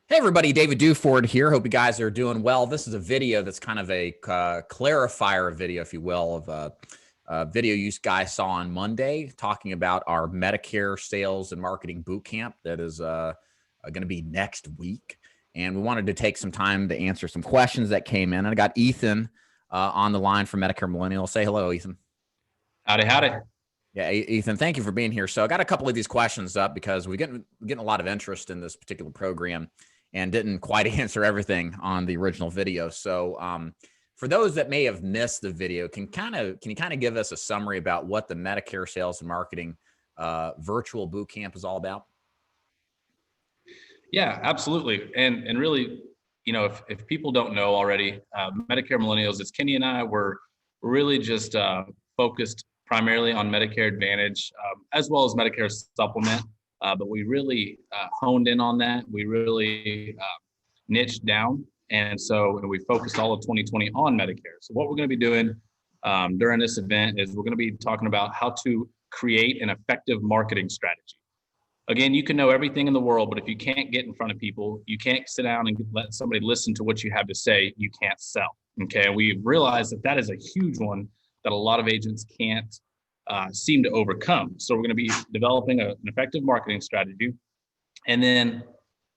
Hey everybody, David Duford here. Hope you guys are doing well. This is a video that's kind of a clarifier video, if you will, of a video you guys saw on Monday talking about our Medicare sales and marketing boot camp that is going to be next week. And we wanted to take some time to answer some questions that came in. And I got Ethan on the line from Medicare Millennial. Say hello, Ethan. Howdy, howdy. Yeah, Ethan, thank you for being here. So I got a couple of these questions up because we're getting a lot of interest in this particular program and didn't quite answer everything on the original video. So for those that may have missed the video, can you kind of give us a summary about what the Medicare sales and marketing virtual boot camp is all about? Yeah, absolutely. And really, if people don't know already, Medicare Millennials, it's Kenny and I, we're really just focused primarily on Medicare Advantage, as well as Medicare Supplement. But we really honed in on that. We really niched down. And we focused all of 2020 on Medicare. So what we're going to be doing during this event is we're going to be talking about how to create an effective marketing strategy. Again, you can know everything in the world, but if you can't get in front of people, you can't sit down and let somebody listen to what you have to say, you can't sell. Okay. And we realized that is a huge one that a lot of agents can't seem to overcome. So we're going to be developing an effective marketing strategy. And then,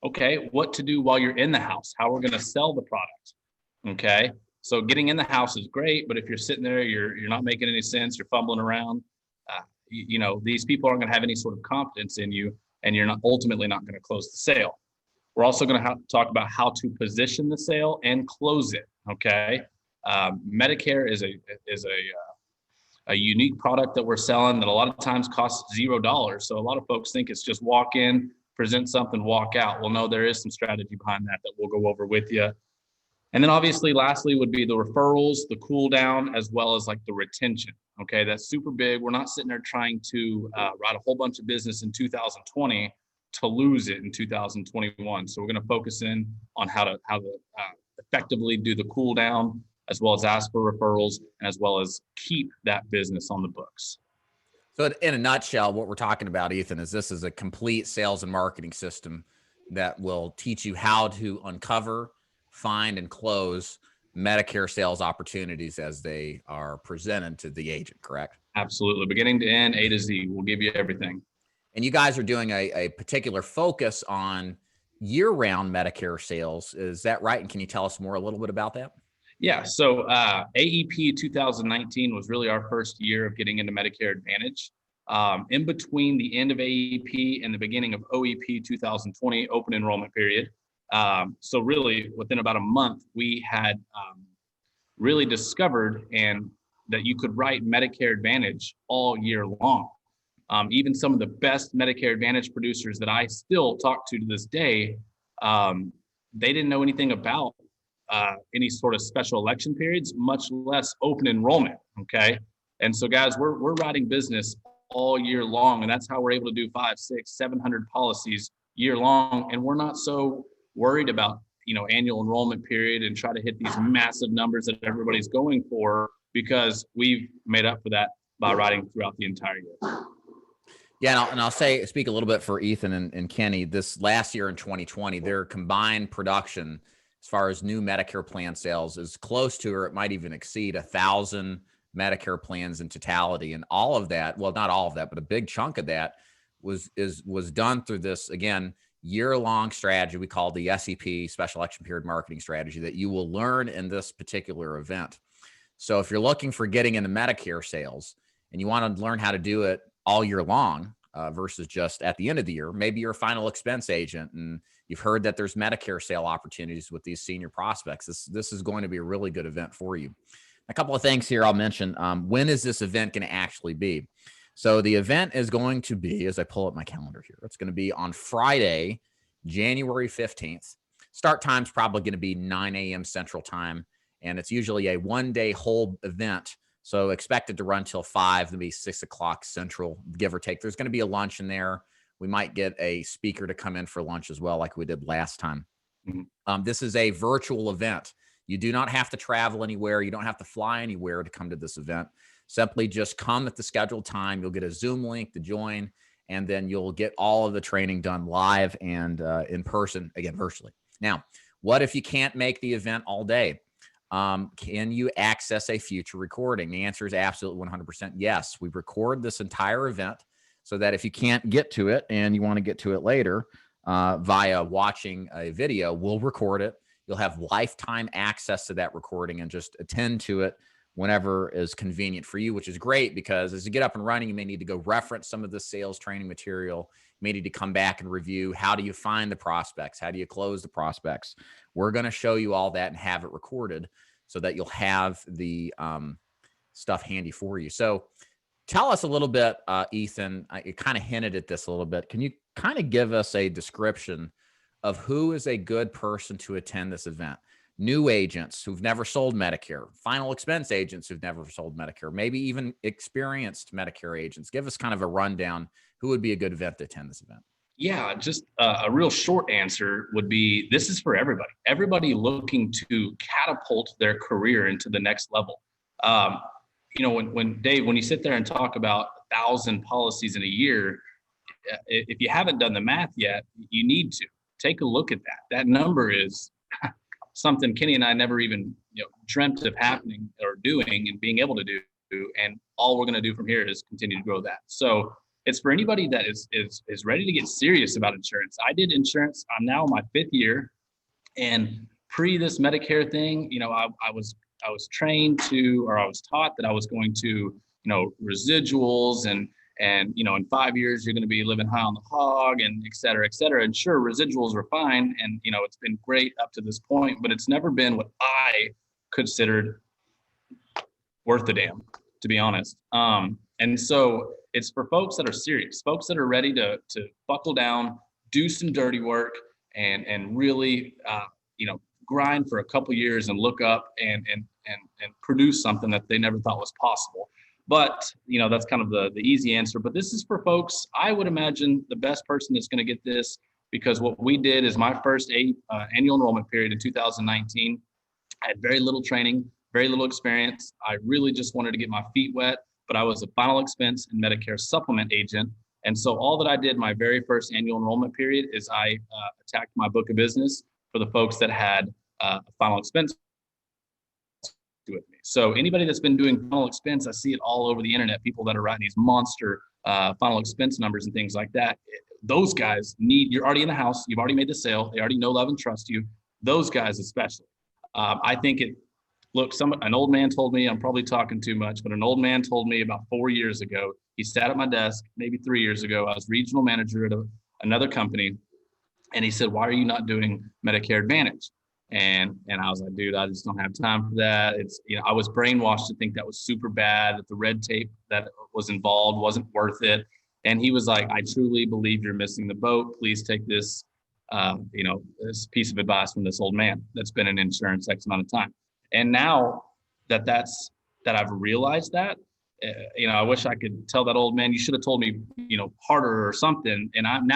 okay, what to do while you're in the house, how we're going to sell the product. Okay. So getting in the house is great, but if you're sitting there, you're not making any sense, you're fumbling around, these people aren't going to have any sort of confidence in you, and you're ultimately not going to close the sale. We're also going to talk about how to position the sale and close it. Okay. Medicare is a unique product that we're selling that a lot of times costs $0. So a lot of folks think it's just walk in, present something, walk out. Well, no, there is some strategy behind that we'll go over with you. And then obviously, lastly, would be the referrals, the cool down, as well as like the retention. Okay, that's super big. We're not sitting there trying to write a whole bunch of business in 2020 to lose it in 2021. So we're going to focus in on how to effectively do the cool down, as well as ask for referrals, and as well as keep that business on the books. So in a nutshell, what we're talking about, Ethan, is this is a complete sales and marketing system that will teach you how to uncover, find, and close Medicare sales opportunities as they are presented to the agent, correct? Absolutely. Beginning to end, A to Z. We'll give you everything. And you guys are doing a particular focus on year-round Medicare sales. Is that right? And can you tell us more a little bit about that? Yeah. So AEP 2019 was really our first year of getting into Medicare Advantage. In between the end of AEP and the beginning of OEP 2020, open enrollment period. So really within about a month, we had really discovered that you could write Medicare Advantage all year long. Even some of the best Medicare Advantage producers that I still talk to this day, they didn't know anything about any sort of special election periods, much less open enrollment. Okay. And so guys, we're writing business all year long, and that's how we're able to do 500, 600, 700 policies year long. And we're not so worried about, annual enrollment period and try to hit these massive numbers that everybody's going for, because we've made up for that by writing throughout the entire year. Yeah, and I'll speak a little bit for Ethan and Kenny. This last year in 2020, their combined production as far as new Medicare plan sales is close to, or it might even exceed 1,000 Medicare plans in totality. And all of that, well, not all of that, but a big chunk of that was done through this, again, year-long strategy we call the SEP, Special Election Period Marketing Strategy, that you will learn in this particular event. So if you're looking for getting into Medicare sales and you want to learn how to do it all year long versus just at the end of the year, maybe you're a final expense agent and you've heard that there's Medicare sale opportunities with these senior prospects. This is going to be a really good event for you. A couple of things here I'll mention. When is this event going to actually be? So the event is going to be, as I pull up my calendar here, it's going to be on Friday, January 15th. Start time's probably going to be 9 a.m. Central Time, and it's usually a one-day whole event. So expect it to run till 5, maybe 6 o'clock Central, give or take. There's going to be a lunch in there. We might get a speaker to come in for lunch as well, like we did last time. Mm-hmm. This is a virtual event. You do not have to travel anywhere. You don't have to fly anywhere to come to this event. Simply just come at the scheduled time. You'll get a Zoom link to join, and then you'll get all of the training done live and in person, again, virtually. Now, what if you can't make the event all day? Can you access a future recording? The answer is absolutely 100% yes. We record this entire event so that if you can't get to it and you want to get to it later via watching a video, we'll record it. You'll have lifetime access to that recording and just attend to it whenever is convenient for you, which is great because as you get up and running, you may need to go reference some of the sales training material. You may need to come back and review. How do you find the prospects? How do you close the prospects? We're going to show you all that and have it recorded so that you'll have the stuff handy for you. So tell us a little bit, Ethan, you kind of hinted at this a little bit. Can you kind of give us a description of who is a good person to attend this event? New agents who've never sold Medicare, final expense agents who've never sold Medicare, maybe even experienced Medicare agents. Give us kind of a rundown. Who would be a good event to attend this event? Yeah, just a real short answer would be this is for everybody. Everybody looking to catapult their career into the next level. When Dave, when you sit there and talk about 1,000 policies in a year, if you haven't done the math yet, you need to take a look at that. That number is something Kenny and I never even dreamt of happening or doing and being able to do. And all we're going to do from here is continue to grow that. So it's for anybody that is ready to get serious about insurance. I did insurance. I'm now in my 5th year, and pre this Medicare thing, I was trained to, or I was taught that I was going to, residuals and in 5 years, you're going to be living high on the hog and et cetera, et cetera. And sure, residuals are fine. And, it's been great up to this point, but it's never been what I considered worth a damn, to be honest. And so it's for folks that are serious, folks that are ready to buckle down, do some dirty work and really, grind for a couple years and look up and produce something that they never thought was possible. But, that's kind of the easy answer. But this is for folks, I would imagine the best person that's going to get this, because what we did is my first annual enrollment period in 2019. I had very little training, very little experience. I really just wanted to get my feet wet, but I was a final expense and Medicare supplement agent. And so all that I did my very first annual enrollment period is I attacked my book of business for the folks that had a final expense with me. So anybody that's been doing final expense, I see it all over the internet, people that are writing these monster final expense numbers and things like that. Those guys you're already in the house. You've already made the sale. They already know, love, and trust you. Those guys, especially. I think an old man told me, I'm probably talking too much, but an old man told me about 4 years ago, he sat at my desk, maybe 3 years ago. I was regional manager at another company. And he said, "Why are you not doing Medicare Advantage?" And I was like, "Dude, I just don't have time for that." It's, I was brainwashed to think that was super bad, that the red tape that was involved wasn't worth it. And he was like, "I truly believe you're missing the boat. Please take this, this piece of advice from this old man that's been in insurance X amount of time." And now that I've realized that, I wish I could tell that old man, "You should have told me, harder or something." And I'm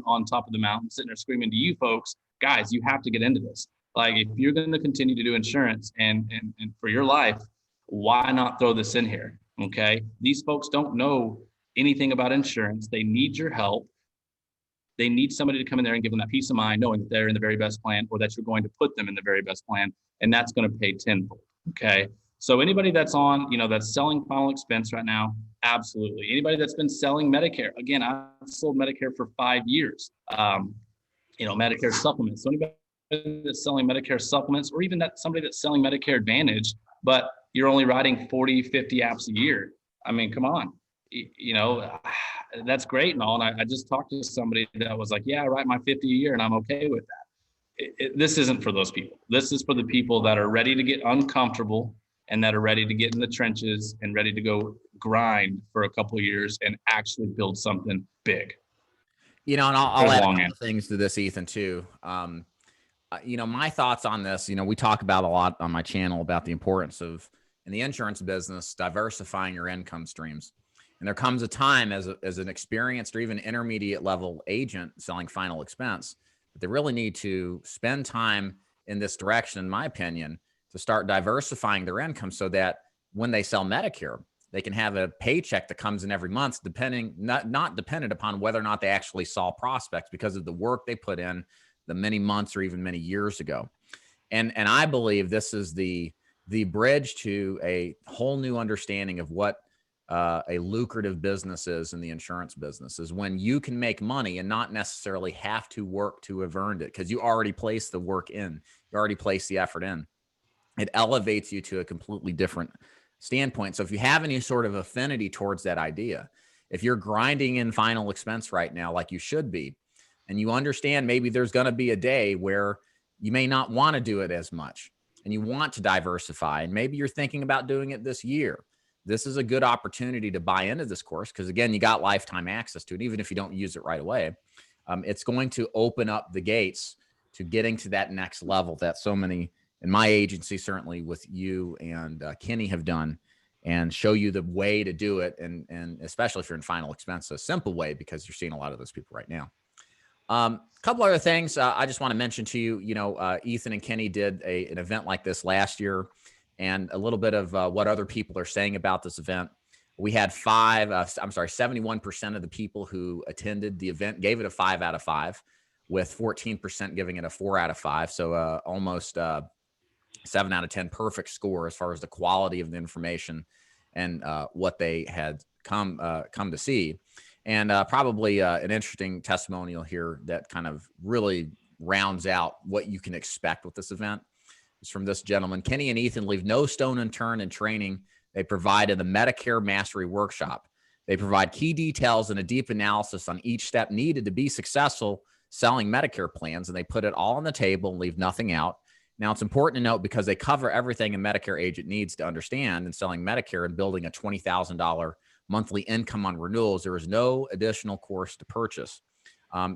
on top of the mountain sitting there screaming to you folks, guys, you have to get into this. Like, if you're going to continue to do insurance and for your life, why not throw this in here? Okay. These folks don't know anything about insurance. They need your help. They need somebody to come in there and give them that peace of mind, knowing that they're in the very best plan, or that you're going to put them in the very best plan. And that's going to pay tenfold. Okay. So anybody that's on, that's selling final expense right now, absolutely. Anybody that's been selling Medicare, again, I've sold Medicare for 5 years. Medicare supplements. So anybody that's selling Medicare supplements, or even somebody that's selling Medicare Advantage, but you're only writing 40, 50 apps a year. I mean, come on, that's great and all. And I just talked to somebody that was like, "Yeah, I write my 50 a year and I'm okay with that." This isn't for those people. This is for the people that are ready to get uncomfortable and that are ready to get in the trenches and ready to go grind for a couple of years and actually build something big. And I'll add a couple things to this, Ethan, too. My thoughts on this, we talk about a lot on my channel about the importance of, in the insurance business, diversifying your income streams. And there comes a time as an experienced or even intermediate level agent selling final expense, that they really need to spend time in this direction, in my opinion, to start diversifying their income so that when they sell Medicare, They can have a paycheck that comes in every month, depending, not dependent upon whether or not they actually saw prospects because of the work they put in the many months or even many years ago. And I believe this is the bridge to a whole new understanding of what a lucrative business is in the insurance business, is when you can make money and not necessarily have to work to have earned it, because you already placed the work in, you already placed the effort in. It elevates you to a completely different standpoint. So if you have any sort of affinity towards that idea, if you're grinding in final expense right now, like you should be, and you understand maybe there's going to be a day where you may not want to do it as much and you want to diversify, and maybe you're thinking about doing it this year, this is a good opportunity to buy into this course, because again, you got lifetime access to it. Even if you don't use it right away, it's going to open up the gates to getting to that next level that so many in my agency, certainly with you and Kenny, have done, and show you the way to do it. And especially if you're in final expense, a simple way, because you're seeing a lot of those people right now. A couple other things I just want to mention to you. Ethan and Kenny did an event like this last year, and a little bit of what other people are saying about this event. We had 71% of the people who attended the event gave it a 5 out of 5, with 14% giving it a 4 out of 5. So almost 7 out of 10 perfect score as far as the quality of the information and what they had come to see. And probably an interesting testimonial here that kind of really rounds out what you can expect with this event is from this gentleman. Kenny and Ethan leave no stone unturned in training they provide in the Medicare Mastery Workshop. They provide key details and a deep analysis on each step needed to be successful selling Medicare plans, and they put it all on the table and leave nothing out. Now, it's important to note, because they cover everything a Medicare agent needs to understand in selling Medicare and building a $20,000 monthly income on renewals, there is no additional course to purchase.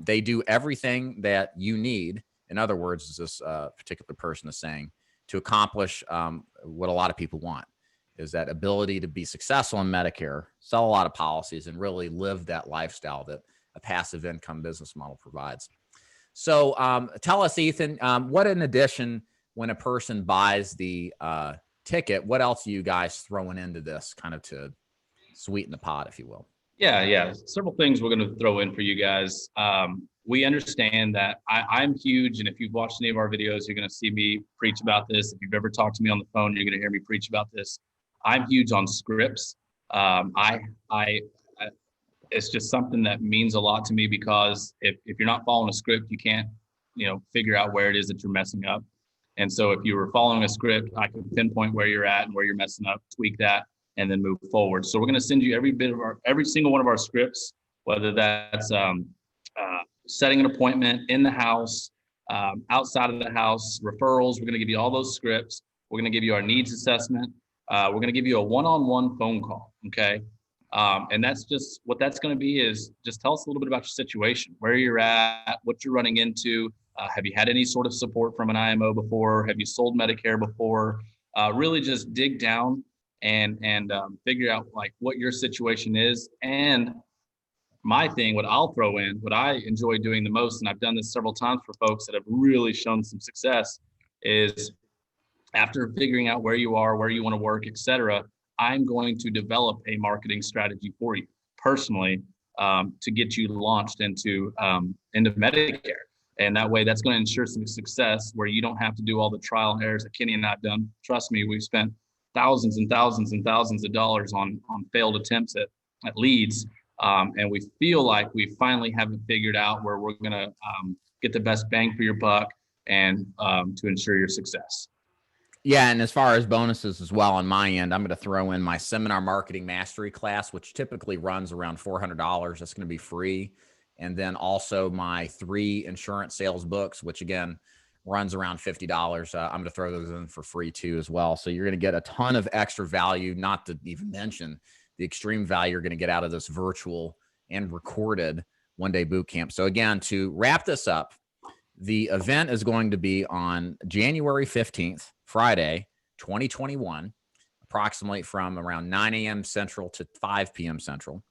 They do everything that you need. In other words, as this particular person is saying, to accomplish what a lot of people want, is that ability to be successful in Medicare, sell a lot of policies, and really live that lifestyle that a passive income business model provides. So tell us, Ethan, what in addition, when a person buys the ticket, what else are you guys throwing into this kind of to sweeten the pot, if you will? Yeah. Several things we're going to throw in for you guys. We understand that I'm huge, and if you've watched any of our videos, you're going to see me preach about this. If you've ever talked to me on the phone, you're going to hear me preach about this. I'm huge on scripts. It's just something that means a lot to me, because if you're not following a script, you can't, figure out where it is that you're messing up. And so if you were following a script, I can pinpoint where you're at and where you're messing up, tweak that, and then move forward. So we're going to send you every single one of our scripts, whether that's setting an appointment in the house, outside of the house, referrals. We're going to give you all those scripts. We're going to give you our needs assessment. We're going to give you a one-on-one phone call. Okay. And that's just what that's going to be, is just tell us a little bit about your situation, where you're at, what you're running into. Have you had any sort of support from an IMO before? Have you sold Medicare before? Really just dig down and figure out like what your situation is. And my thing, what I'll throw in, what I enjoy doing the most, and I've done this several times for folks that have really shown some success, is after figuring out where you are, where you want to work, et cetera, I'm going to develop a marketing strategy for you personally to get you launched into Medicare. And that way, that's going to ensure some success where you don't have to do all the trial and errors that Kenny and I have done. Trust me, we've spent thousands and thousands and thousands of dollars on failed attempts at leads. And we feel like we finally have it figured out where we're going to get the best bang for your buck and to ensure your success. Yeah, and as far as bonuses as well, on my end, I'm going to throw in my seminar marketing mastery class, which typically runs around $400. That's going to be free. And then also my 3 insurance sales books, which again runs around $50. I'm going to throw those in for free too as well. So you're going to get a ton of extra value, not to even mention the extreme value you're going to get out of this virtual and recorded one-day boot camp. So again, to wrap this up, the event is going to be on January 15th, Friday, 2021, approximately from around 9 a.m. Central to 5 p.m. Central.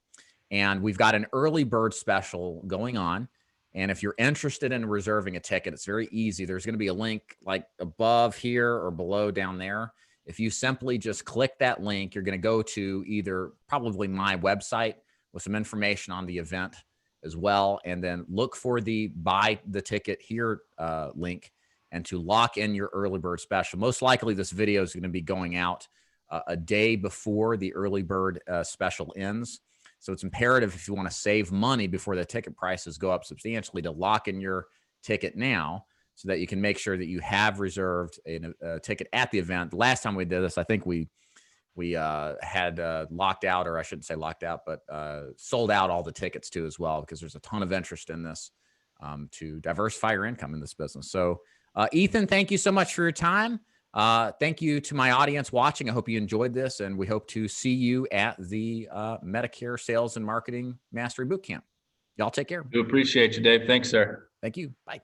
And we've got an early bird special going on. And if you're interested in reserving a ticket, it's very easy. There's going to be a link like above here or below down there. If you simply just click that link, you're going to go to either probably my website with some information on the event as well, and then look for the buy the ticket here link, and to lock in your early bird special. Most likely this video is going to be going out a day before the early bird special ends. So it's imperative, if you want to save money before the ticket prices go up substantially, to lock in your ticket now, so that you can make sure that you have reserved a ticket at the event. The last time we did this, I think we had locked out, or I shouldn't say locked out, but sold out all the tickets too as well, because there's a ton of interest in this to diversify your income in this business. So Ethan, thank you so much for your time. Thank you to my audience watching. I hope you enjoyed this, and we hope to see you at the Medicare Sales and Marketing Mastery Bootcamp. Y'all take care. Do appreciate you, Dave. Thanks, sir. Thank you. Bye.